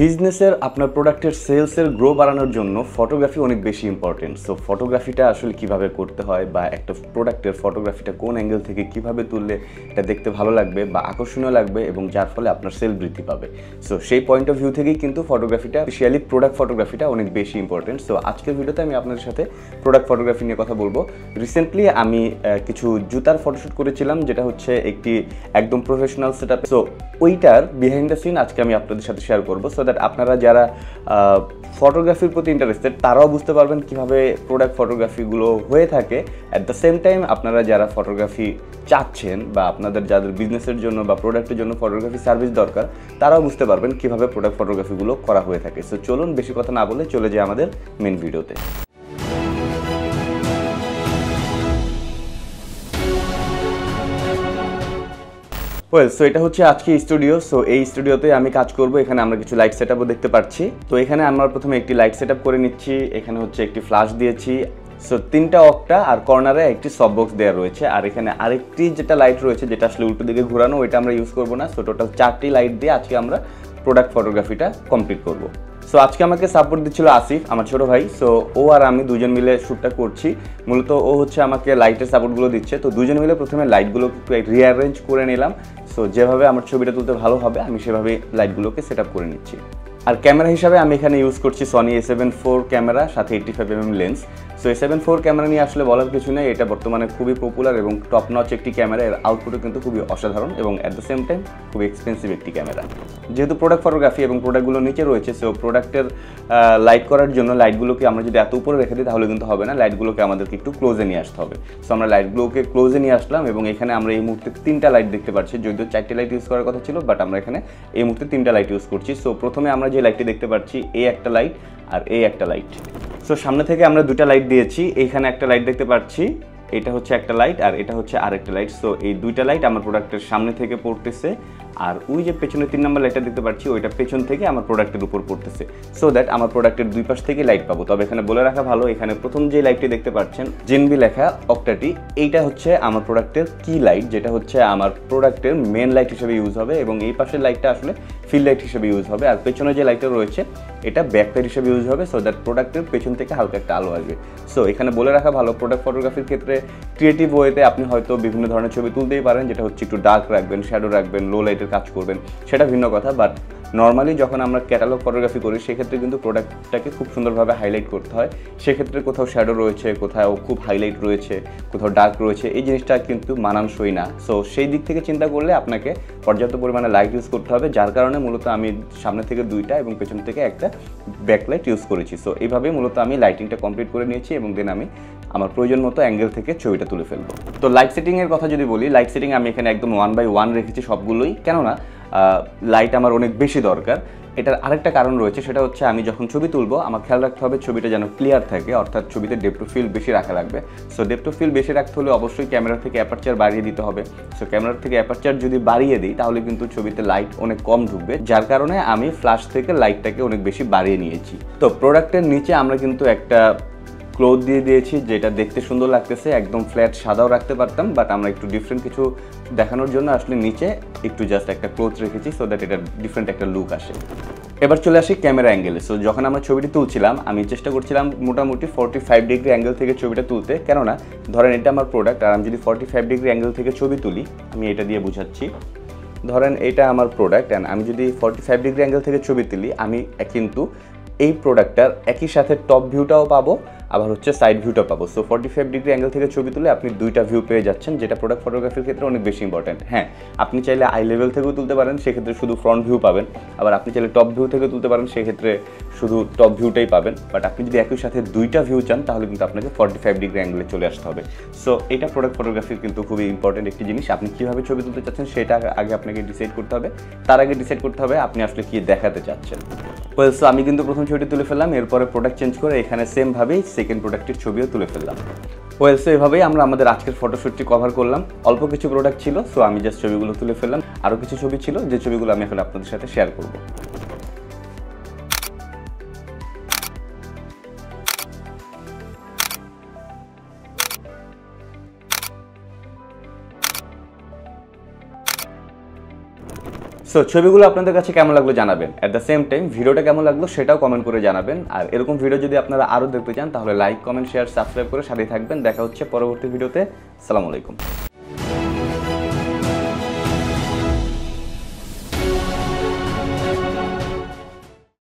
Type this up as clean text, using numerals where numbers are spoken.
বিজনেসের আপনার প্রোডাক্টের সেলসের গ্রো বাড়ানোর জন্য ফটোগ্রাফি অনেক বেশি ইম্পর্টেন্ট। সো ফটোগ্রাফিটা আসলে কিভাবে করতে হয় বা একটা প্রোডাক্টের ফটোগ্রাফিটা কোন অ্যাঙ্গেল থেকে কিভাবে তুললে এটা দেখতে ভালো লাগবে বা আকর্ষণীয় লাগবে এবং যার ফলে আপনার সেল বৃদ্ধি পাবে। সো সেই পয়েন্ট অফ ভিউ থেকেই কিন্তু ফটোগ্রাফিটা, স্পেশালি প্রোডাক্ট ফটোগ্রাফিটা অনেক বেশি ইম্পর্টেন্ট। সো আজকের ভিডিওতে আমি আপনাদের সাথে প্রোডাক্ট ফটোগ্রাফি নিয়ে কথা বলবো। রিসেন্টলি আমি কিছু জুতার ফটোশ্যুট করেছিলাম, যেটা হচ্ছে একটি একদম প্রফেশনাল সেটআপ। সো ওইটার বিহাইন্ড দ্য সিন আজকে আমি আপনাদের সাথে শেয়ার করবো, সো দ্যাট আপনারা যারা ফটোগ্রাফির প্রতি ইন্টারেস্টেড তারাও বুঝতে পারবেন কীভাবে প্রোডাক্ট ফটোগ্রাফিগুলো হয়ে থাকে। অ্যাট দ্য সেম টাইম আপনারা যারা ফটোগ্রাফি চাচ্ছেন বা আপনাদের যাদের বিজনেসের জন্য বা প্রোডাক্টের জন্য ফটোগ্রাফি সার্ভিস দরকার, তারাও বুঝতে পারবেন কীভাবে প্রোডাক্ট ফটোগ্রাফিগুলো করা হয়ে থাকে। সো চলুন বেশি কথা না বলে চলে যাই আমাদের মেন ভিডিওতে। সো এটা হচ্ছে আজকে স্টুডিও। সো এই স্টুডিওতে আমি কাজ করব। এখানে আমরা কিছু লাইট সেটআপও দেখতে পাচ্ছি। তো এখানে আমরা প্রথমে একটি লাইট সেটআপ করে নিচ্ছি। এখানে হচ্ছে একটি ফ্ল্যাশ দিয়েছি। সো 3টা অক্টা আর কর্নারে একটি সব বক্স দেওয়া রয়েছে। আর এখানে আরেকটি যেটা লাইট রয়েছে, যেটা আসলে উল্টো দিকে ঘোরানো, ওইটা আমরা ইউজ করব না। সো টোটাল 4টি লাইট দিয়ে আজকে আমরা প্রোডাক্ট ফটোগ্রাফিটা কমপ্লিট করব। সো আজকে আমাকে সাপোর্ট দিচ্ছিল আসিফ, আমার ছোটো ভাই। সো ও আর আমি দুজন মিলে শ্যুটটা করছি। মূলত ও হচ্ছে আমাকে লাইটের সাপোর্টগুলো দিচ্ছে। তো দুজন মিলে প্রথমে লাইটগুলো রিঅ্যারেঞ্জ করে নিলাম। সো যেভাবে আমার ছবিটা তুলতে ভালো হবে আমি সেভাবে লাইটগুলোকে সেট আপ করে নিচ্ছি। আর ক্যামেরা হিসাবে আমি এখানে ইউজ করছি সনি A7 IV ক্যামেরা, সাথে 85mm lens. So A7 IV camera নিয়ে আসলে বলার কিছু নেই, এটা বর্তমানে খুবই পপুলার এবং টপ নচ একটি ক্যামেরা। এর আউটপুটও কিন্তু খুবই অসাধারণ এবং অ্যাট দ্য সেম টাইম খুবই এক্সপেন্সিভ একটি ক্যামেরা। যেহেতু প্রোডাক্ট ফটোগ্রাফি এবং প্রোডাক্টগুলো নিচে রয়েছে, সো প্রোডাক্টের লাইট করার জন্য লাইটগুলোকে আমরা যদি এত উপরে রেখে দিই তাহলে কিন্তু হবে না, লাইটগুলোকে আমাদেরকে একটু ক্লোজে নিয়ে আসতে হবে। সো আমরা লাইটগুলোকে ক্লোজে নিয়ে আসলাম এবং এখানে আমরা এই মুহূর্তে 3টা লাইট দেখতে পাচ্ছি। যদিও 4টে লাইট ইউজ করার কথা ছিল, বাট আমরা এখানে এই মুহূর্তে 3টা লাইট ইউজ করছি। সো প্রথমে আমরা যে লাইটটি দেখতে পাচ্ছি, এই একটা লাইট আর এই একটা লাইট। সো সামনে থেকে আমরা 2টা লাইট দিয়েছি। এইখানে একটা লাইট দেখতে পাচ্ছি, এটা হচ্ছে একটা লাইট আর এটা হচ্ছে আরেকটা লাইট। সো এই 2টা লাইট আমার প্রোডাক্টের সামনে থেকে পড়তেছে, আর ওই যে পেছনে 3 নম্বর লাইটটা দেখতে পাচ্ছি, ওইটা পেছন থেকে আমার প্রোডাক্টের উপর পড়তেছে। সো দ্যাট আমার প্রোডাক্টের দুই পাশ থেকে লাইট পাবো। তবে এখানে বলে রাখা ভালো, এখানে প্রথম যে লাইটটি দেখতে পাচ্ছেন জেনবি লেখা অক্টাটি, এইটা হচ্ছে আমার প্রোডাক্টের কি লাইট, যেটা হচ্ছে আমার প্রোডাক্টের মেন লাইট হিসেবে ইউজ হবে এবং এই পাশের লাইটটা আসলে ফিল লাইট হিসেবে ইউজ হবে। আর পেছনে যে লাইটটা রয়েছে এটা ব্যাক লাইট হিসেবে ইউজ হবে। সো দ্যাট প্রোডাক্টের পেছন থেকে হালকা একটা আলো আসবে। সো এখানে বলে রাখা ভালো, প্রোডাক্ট ফটোগ্রাফির ক্ষেত্রে ক্রিয়েটিভ ওয়েতে আপনি হয়তো বিভিন্ন ধরনের ছবি তুলতেই পারেন, যেটা হচ্ছে একটু ডার্ক রাখবেন, শ্যাডো রাখবেন, লো লাইটের কাজ করবেন, সেটা ভিন্ন কথা। বাট নর্মালি যখন আমরা ক্যাটালগ ফটোগ্রাফি করি সেক্ষেত্রে কিন্তু প্রোডাক্টটাকে খুব সুন্দরভাবে হাইলাইট করতে হয়। সেক্ষেত্রে কোথাও শ্যাডো রয়েছে, কোথাও খুব হাইলাইট রয়েছে, কোথাও ডার্ক রয়েছে, এই জিনিসটা কিন্তু মানানসই না। সো সেই দিক থেকে চিন্তা করলে আপনাকে পর্যাপ্ত পরিমাণে লাইট ইউজ করতে হবে, যার কারণে মূলত আমি সামনে থেকে 2টা এবং পেছন থেকে একটা ব্যাকলাইট ইউজ করেছি। সো এইভাবে মূলত আমি লাইটিংটা কমপ্লিট করে নিয়েছি এবং দেন আমি আমার প্রয়োজন মতো অ্যাঙ্গেল থেকে ছবিটা তুলে ফেলবো। তো লাইট সেটিংয়ের কথা যদি বলি, লাইট সেটিং আমি এখানে একদম 1/1 রেখেছি সবগুলোই, কেননা লাইট আমার অনেক বেশি দরকার। এটার আরেকটা কারণ রয়েছে, সেটা হচ্ছে আমি যখন ছবি তুলবো আমার খেয়াল রাখতে হবে ছবিটা যেন ক্লিয়ার থাকে, অর্থাৎ ছবিতে ডেপথ অফ ফিল্ড বেশি রাখা লাগবে। সো ডেপথ অফ ফিল্ড বেশি রাখতে হলে অবশ্যই ক্যামেরা থেকে অ্যাপারচার বাড়িয়ে দিতে হবে। সো ক্যামেরা থেকে অ্যাপারচার যদি বাড়িয়ে দিই তাহলে কিন্তু ছবিতে লাইট অনেক কম ঢুকবে, যার কারণে আমি ফ্ল্যাশ থেকে লাইটটাকে অনেক বেশি বাড়িয়ে নিয়েছি। তো প্রোডাক্টের নিচে আমরা কিন্তু একটা ক্লোথ দিয়ে দিয়েছি, যেটা দেখতে সুন্দর লাগতেছে। একদম ফ্ল্যাট সাদাও রাখতে পারতাম, বাট আমরা একটু ডিফারেন্ট কিছু দেখানোর জন্য আসলে নিচে একটু জাস্ট একটা ক্লোথ রেখেছি, সো দ্যাট এটা ডিফারেন্ট একটা লুক আসে। এবার চলে আসি ক্যামেরা অ্যাঙ্গেলে। সো যখন আমরা ছবিটি তুলছিলাম আমি চেষ্টা করছিলাম মোটামুটি 45 ডিগ্রি অ্যাঙ্গেল থেকে ছবিটা তুলতে, কেননা ধরেন এটা আমার প্রোডাক্ট আর আমি যদি 45 ডিগ্রি অ্যাঙ্গেল থেকে ছবি তুলি, আমি এটা দিয়ে বুঝাচ্ছি। ধরেন এটা আমার প্রোডাক্ট অ্যান্ড আমি যদি 45 ডিগ্রি অ্যাঙ্গেল থেকে ছবি তুলি, আমি কিন্তু এই প্রোডাক্টটার একই সাথে টপ ভিউটাও পাবো, আবার হচ্ছে সাইড ভিউটা পাবো। সো 45 ডিগ্রি অ্যাঙ্গেল থেকে ছবি তুলে আপনি 2টা ভিউ পেয়ে যাচ্ছেন, যেটা প্রোডাক্ট ফটোগ্রাফির ক্ষেত্রে অনেক বেশি ইম্পর্টেন্ট। হ্যাঁ, আপনি চাইলে আই লেভেল থেকেও তুলতে পারেন, সেক্ষেত্রে শুধু ফ্রন্ট ভিউ পাবেন। আবার আপনি চাইলে টপ ভিউ থেকে তুলতে পারেন, সেক্ষেত্রে শুধু টপ ভিউটাই পাবেন। বাট আপনি যদি একই সাথে 2টা ভিউ চান তাহলে কিন্তু আপনাকে 45 ডিগ্রি অ্যাঙ্গেলে চলে আসতে হবে। সো এটা প্রোডাক্ট ফটোগ্রাফির কিন্তু খুবই ইম্পর্টেন্ট একটি জিনিস। আপনি কীভাবে ছবি তুলতে চাচ্ছেন সেটা আগে আপনাকে ডিসাইড করতে হবে। তার আগে ডিসাইড করতে হবে আপনি আসলে কী দেখাতে চাচ্ছেন। সো আমি কিন্তু প্রথম ছবিটি তুলে ফেললাম, এরপরে প্রোডাক্ট চেঞ্জ করে এখানে সেমভাবেই সেকেন্ড প্রোডাক্টের ছবিও তুলে ফেললাম। সো এভাবেই আমরা আমাদের আজকের ফটোশ্যুটটি কভার করলাম। অল্প কিছু প্রোডাক্ট ছিল, সো আমি জাস্ট ছবিগুলো তুলে ফেললাম। আরও কিছু ছবি ছিল যে ছবিগুলো আমি এখন আপনাদের সাথে শেয়ার করব। সো সো ছবিগুলো আপনাদের কাছে কেমন লাগলো জানাবেন। অ্যাট দ্য সেম টাইম ভিডিওটা কেমন লাগলো সেটাও কমেন্ট করে জানাবেন। আর এরকম ভিডিও যদি আপনারা আরও দেখতে চান তাহলে লাইক, কমেন্ট, শেয়ার, সাবস্ক্রাইব করে সাথে থাকবেন। দেখা হচ্ছে পরবর্তী ভিডিওতে। আসসালামু আলাইকুম।